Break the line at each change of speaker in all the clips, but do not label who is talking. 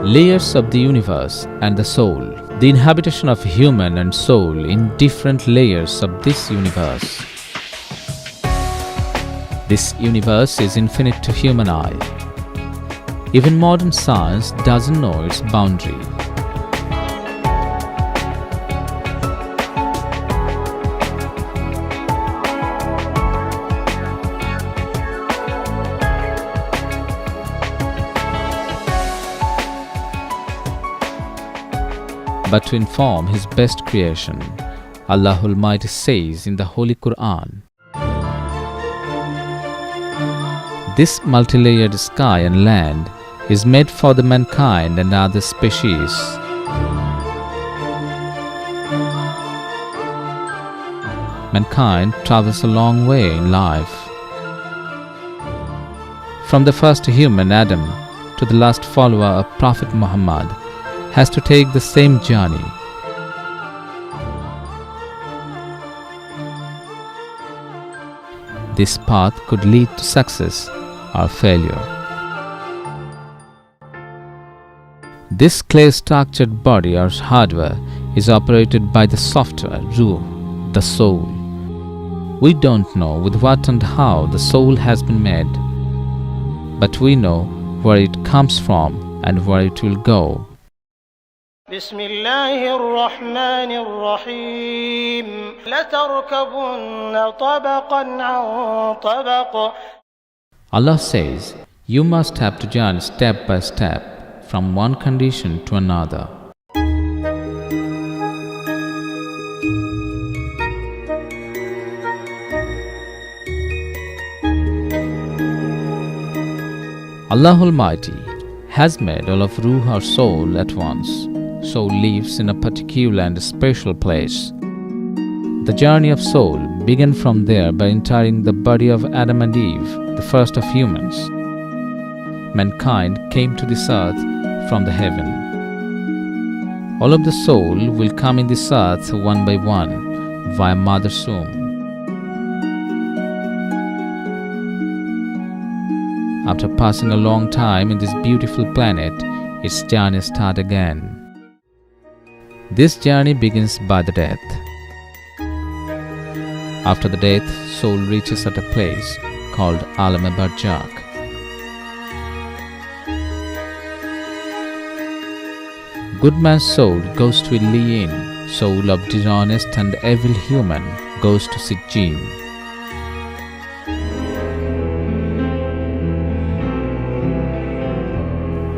Layers of the universe and the soul. The inhabitation of human and soul in different layers of this universe. This universe is infinite to human eye. Even modern science doesn't know its boundary. But to inform His best creation, Allah Almighty says in the Holy Quran, "This multi-layered sky and land is made for the mankind and other species. Mankind travels a long way in life. From the first human Adam to the last follower of Prophet Muhammad has to take the same journey. This path could lead to success or failure. This clay-structured body or hardware is operated by the software, Ruh, the soul. We don't know with what and how the soul has been made, but we know where it comes from and where it will go.
بسم الله الرحمن الرحيم لتركبن طبقا عن طبق.
Allah says, you must have to journey step by step from one condition to another. Allah Almighty has made all of Ruh or soul at once. Soul lives in a particular and special place. The journey of soul began from there by entering the body of Adam and Eve, the first of humans. Mankind came to this earth from the heaven. All of the soul will come in this earth one by one via mother's womb. After passing a long time in this beautiful planet, its journey starts again. This journey begins by the death. After the death, soul reaches at a place called Alam-e-Barzakh. Good man's soul goes to Illiyin, soul of dishonest and evil human goes to Sijjin.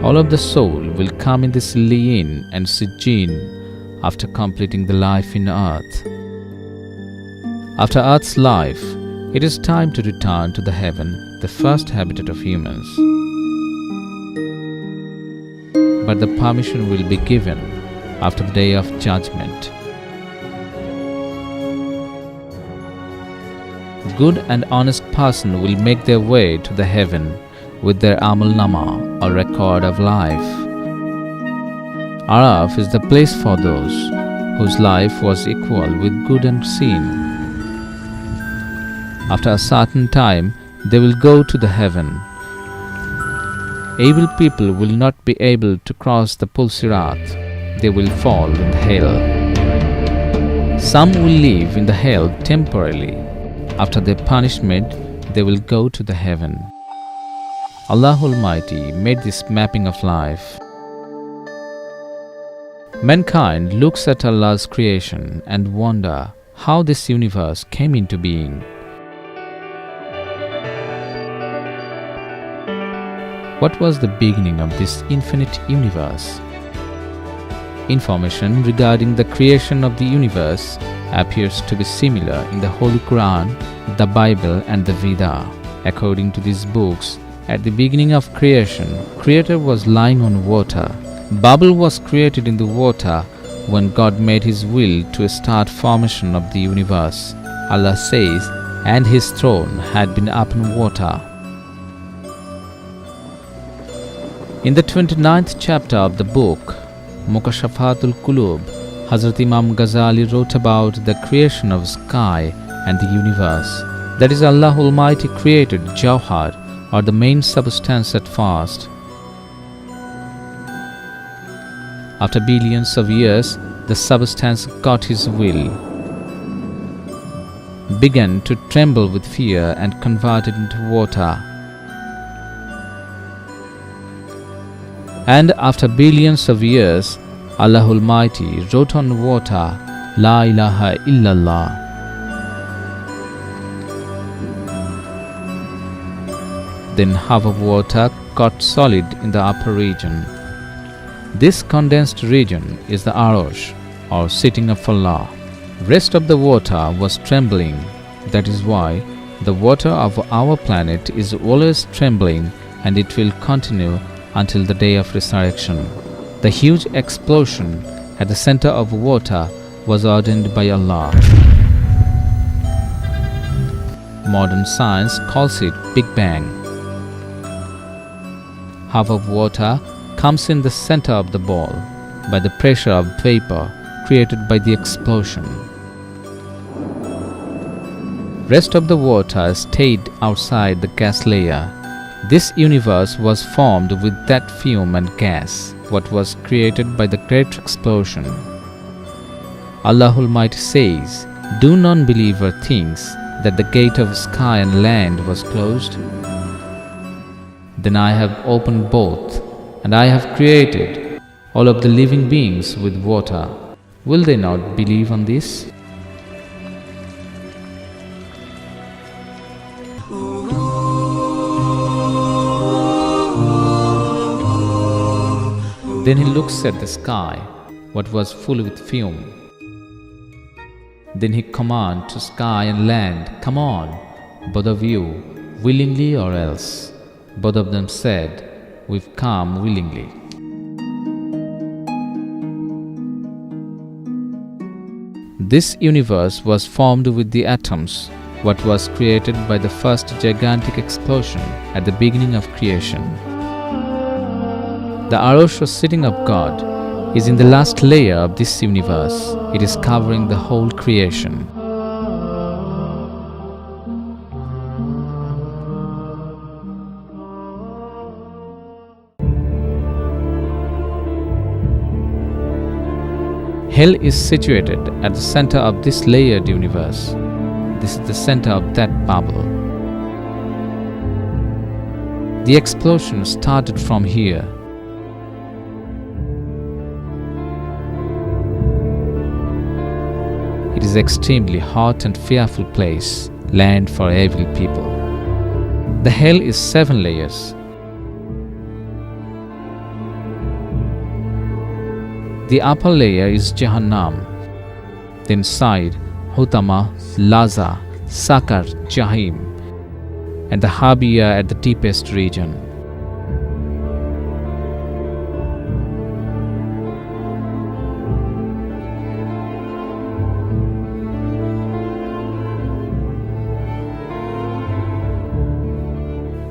All of the soul will come in this Illiyin and Sijjin after completing the life in earth. After earth's life, it is time to return to the heaven, the first habitat of humans. But the permission will be given after the day of judgment. Good and honest person will make their way to the heaven with their Amal Nama or record of life. Araf is the place for those whose life was equal with good and sin. After a certain time, they will go to the heaven. Evil people will not be able to cross the Pul-Sirat. They will fall in the hell. Some will live in the hell temporarily. After their punishment, they will go to the heaven. Allah Almighty made this mapping of life. Mankind looks at Allah's creation and wonder how this universe came into being. What was the beginning of this infinite universe? Information regarding the creation of the universe appears to be similar in the Holy Quran, the Bible and the Veda. According to these books, at the beginning of creation, Creator was lying on water. Bubble was created in the water when God made His will to start formation of the universe. Allah says, and His throne had been upon water. In the 29th chapter of the book, Mukashafatul Qulub, Hazrat Imam Ghazali wrote about the creation of sky and the universe. That is, Allah Almighty created Jawhar, or the main substance at first. After billions of years, the substance got his will, began to tremble with fear and converted into water. And after billions of years, Allah Almighty wrote on water, La ilaha illallah. Then half of water got solid in the upper region. This condensed region is the Arosh, or sitting of Allah. Rest of the water was trembling. That is why the water of our planet is always trembling, and it will continue until the day of resurrection. The huge explosion at the center of water was ordained by Allah. Modern science calls it Big Bang. Half of water comes in the center of the ball by the pressure of vapor created by the explosion. Rest of the water stayed outside the gas layer. This universe was formed with that fume and gas, what was created by the great explosion. Allah Almighty says, Do non-believer thinks that the gate of sky and land was closed? Then I have opened both, and I have created all of the living beings with water. Will they not believe on this? Then he looks at the sky, what was full with fume. Then he commands to sky and land, Come on, both of you, willingly or else. Both of them said, We've come willingly. This universe was formed with the atoms, what was created by the first gigantic explosion at the beginning of creation. The Arosh, or sitting of God, is in the last layer of this universe. It is covering the whole creation. Hell is situated at the center of this layered universe. This is the center of that bubble. The explosion started from here. It is extremely hot and fearful place, land for evil people. The hell is 7 layers. The upper layer is Jahannam. Then side, Hutama, Laza, Sakar, Jahim, and the Habiya at the deepest region.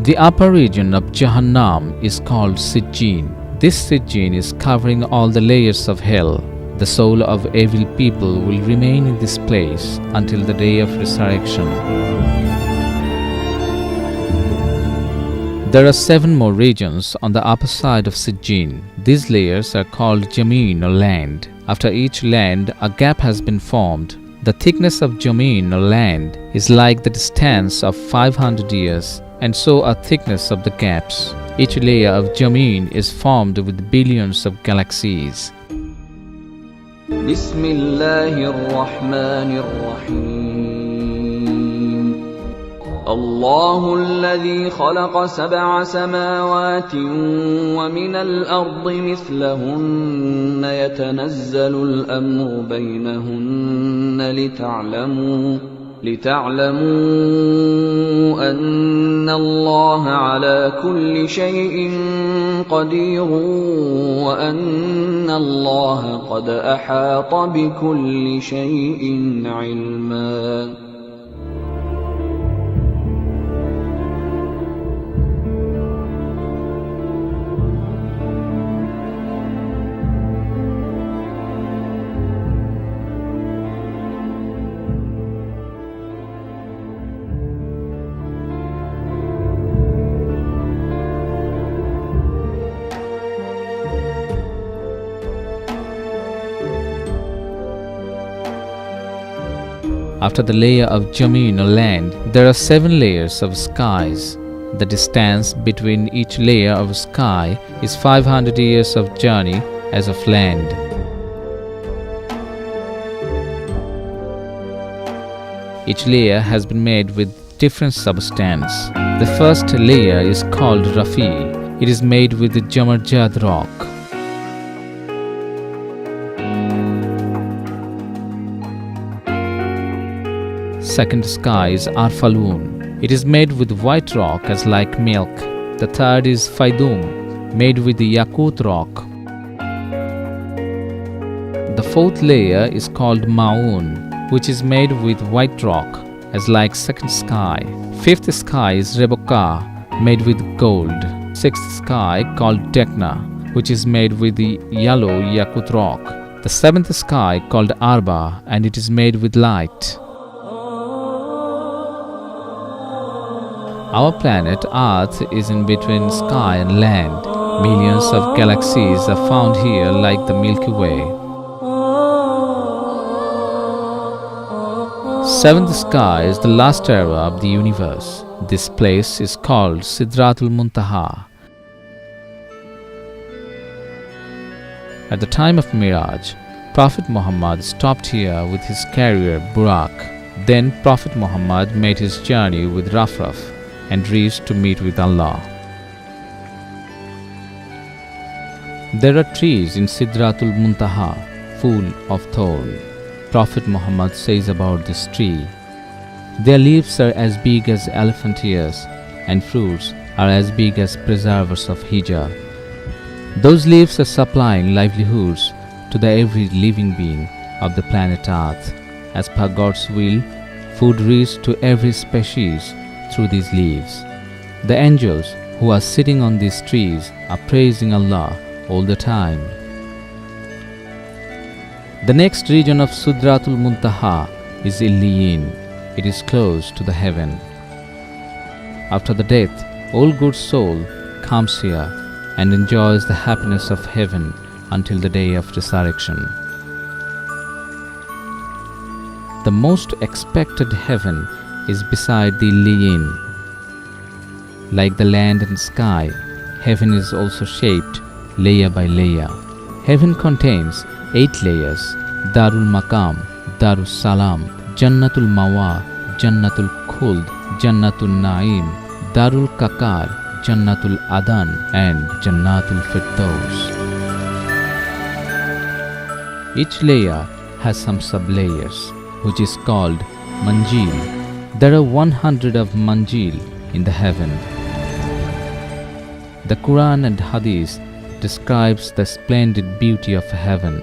The upper region of Jahannam is called Sijjin. This Sijjin is covering all the layers of hell. The soul of evil people will remain in this place until the day of resurrection. There are 7 more regions on the upper side of Sijjin. These layers are called Jameen, or land. After each land, a gap has been formed. The thickness of Jameen, or land, is like the distance of 500 years, and so are thickness of the gaps. Each layer of Jameen is formed with billions of galaxies.
بسم الله الرحمن الرحيم الله الذي خلق 7 سماوات ومن الأرض مثلهن يتنزل الأمر بينهن لتعلموا أن الله على كل شيء قدير وأن الله قد أحاط بكل شيء علما.
After the layer of Jameen or land, there are 7 layers of skies. The distance between each layer of sky is 500 years of journey as of land. Each layer has been made with different substance. The first layer is called Rafi. It is made with the Jamarjad rock. Second sky is Arfaloon. It is made with white rock as like milk. The third is Faidum, made with the Yakut rock. The fourth layer is called Maun, which is made with white rock as like second sky. Fifth sky is Reboka, made with gold. Sixth sky called Dekna, which is made with the yellow Yakut rock. The seventh sky called Arba, and it is made with light. Our planet Earth is in between sky and land. Millions of galaxies are found here like the Milky Way. Seventh sky is the last era of the universe. This place is called Sidratul Muntaha. At the time of Miraj, Prophet Muhammad stopped here with his carrier Burak. Then Prophet Muhammad made his journey with Rafraf and reached to meet with Allah. There are trees in Sidratul Muntaha full of thorn. Prophet Muhammad says about this tree, their leaves are as big as elephant ears and fruits are as big as preservers of Hijab. Those leaves are supplying livelihoods to the every living being of the planet Earth. As per God's will, food reaches to every species through these leaves. The angels who are sitting on these trees are praising Allah all the time. The next region of Sidratul Muntaha is Illiyin. It is close to the heaven. After the death, all good soul comes here and enjoys the happiness of heaven until the day of resurrection. The most expected heaven is beside the Illiyin. Like the land and sky, heaven is also shaped layer by layer. Heaven contains 8 layers: Darul Maqam, Darul Salam, Jannatul Mawa, Jannatul Khuld, Jannatul Naim, Darul Kakar, Jannatul Adan, and Jannatul Firdaus. Each layer has some sub-layers, which is called Manjil. There are 100 of Manjil in the heaven. The Quran and Hadith describes the splendid beauty of heaven.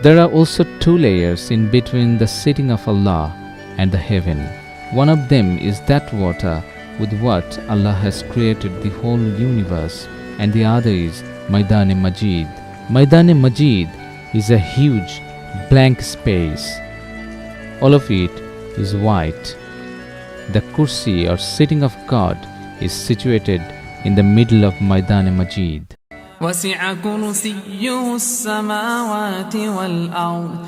There are also 2 layers in between the sitting of Allah and the heaven. One of them is that water with what Allah has created the whole universe, and the other is Maidan-e-Majid. Maidan-e-Majid is a huge blank space. All of it is white. The kursi or sitting of God is situated in the middle of Maidan-e-Majid.
وسع كرسيه السماوات والأرض.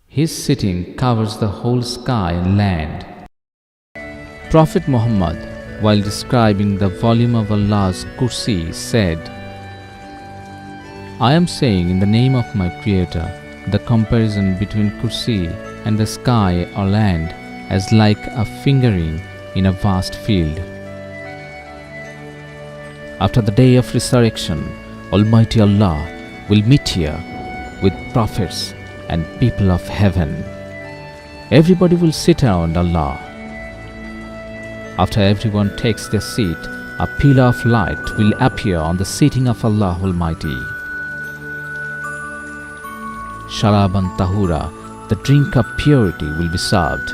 His sitting covers the whole sky and land. Prophet Muhammad, while describing the volume of Allah's kursi, said, I am saying in the name of my Creator, the comparison between kursi and the sky or land as like a fingering in a vast field. After the day of resurrection, Almighty Allah will meet here with prophets and people of heaven. Everybody will sit around Allah. After everyone takes their seat, a pillar of light will appear on the seating of Allah Almighty. Sharaban Tahura, the drink of purity, will be served.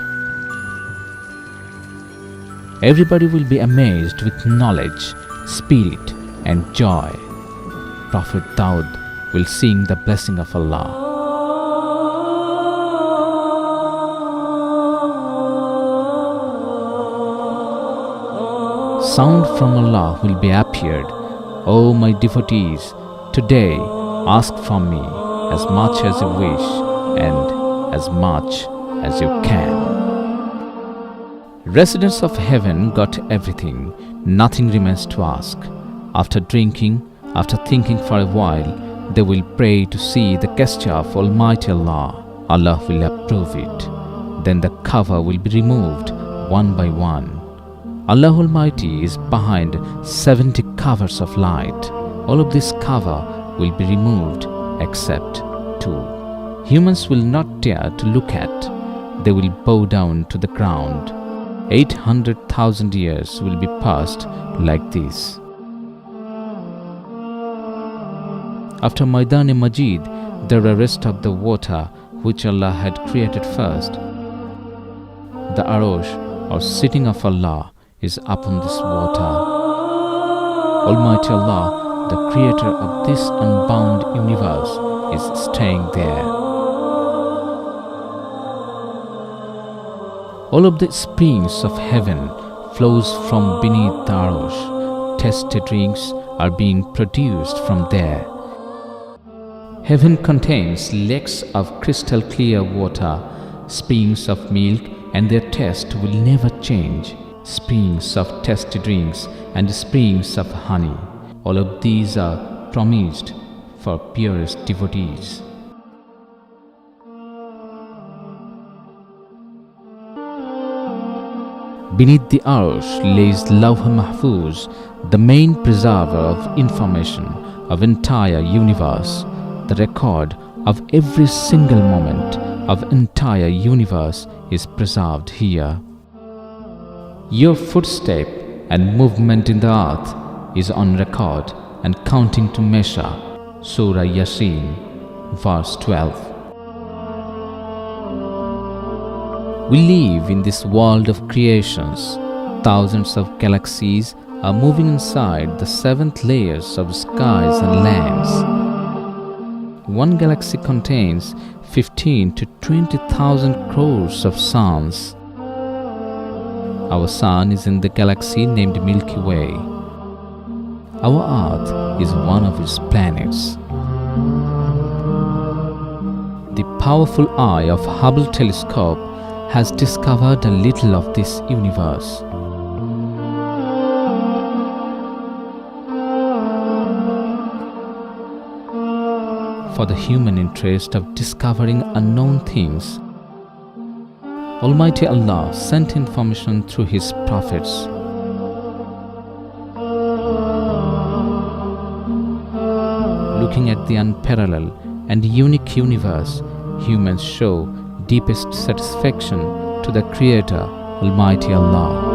Everybody will be amazed with knowledge, spirit and joy. Prophet Daud will sing the blessing of Allah. Sound from Allah will be appeared. O my devotees, today ask from me as much as you wish and as much as you can. Residents of heaven got everything, nothing remains to ask. After drinking, after thinking for a while, they will pray to see the gesture of Almighty Allah. Allah will approve it. Then the cover will be removed one by one. Allah Almighty is behind 70 covers of light. All of this cover will be removed except 2. Humans will not dare to look at. They will bow down to the ground. 800,000 years will be passed like this. After Maidan-e-Majid, there are rest of the water which Allah had created first. The Arosh, or sitting of Allah, is upon this water. Almighty Allah, the creator of this unbound universe, is staying there. All of the springs of heaven flows from beneath the Arosh. Tasty drinks are being produced from there. Heaven contains lakes of crystal clear water, springs of milk, and their taste will never change. Springs of tasty drinks and springs of honey. All of these are promised for purest devotees. Beneath the Arosh lays Lawh Mahfuz, the main preserver of information of entire universe. The record of every single moment of entire universe is preserved here. Your footstep and movement in the earth is on record and counting to measure. Surah Yasin, verse 12. We live in this world of creations. Thousands of galaxies are moving inside the 7th layers of skies and lands. One galaxy contains 15 to 20,000 crores of suns. Our sun is in the galaxy named Milky Way. Our Earth is one of its planets. The powerful eye of Hubble telescope has discovered a little of this universe. For the human interest of discovering unknown things, Almighty Allah sent information through His prophets. Looking at the unparalleled and unique universe, humans show deepest satisfaction to the Creator, Almighty Allah.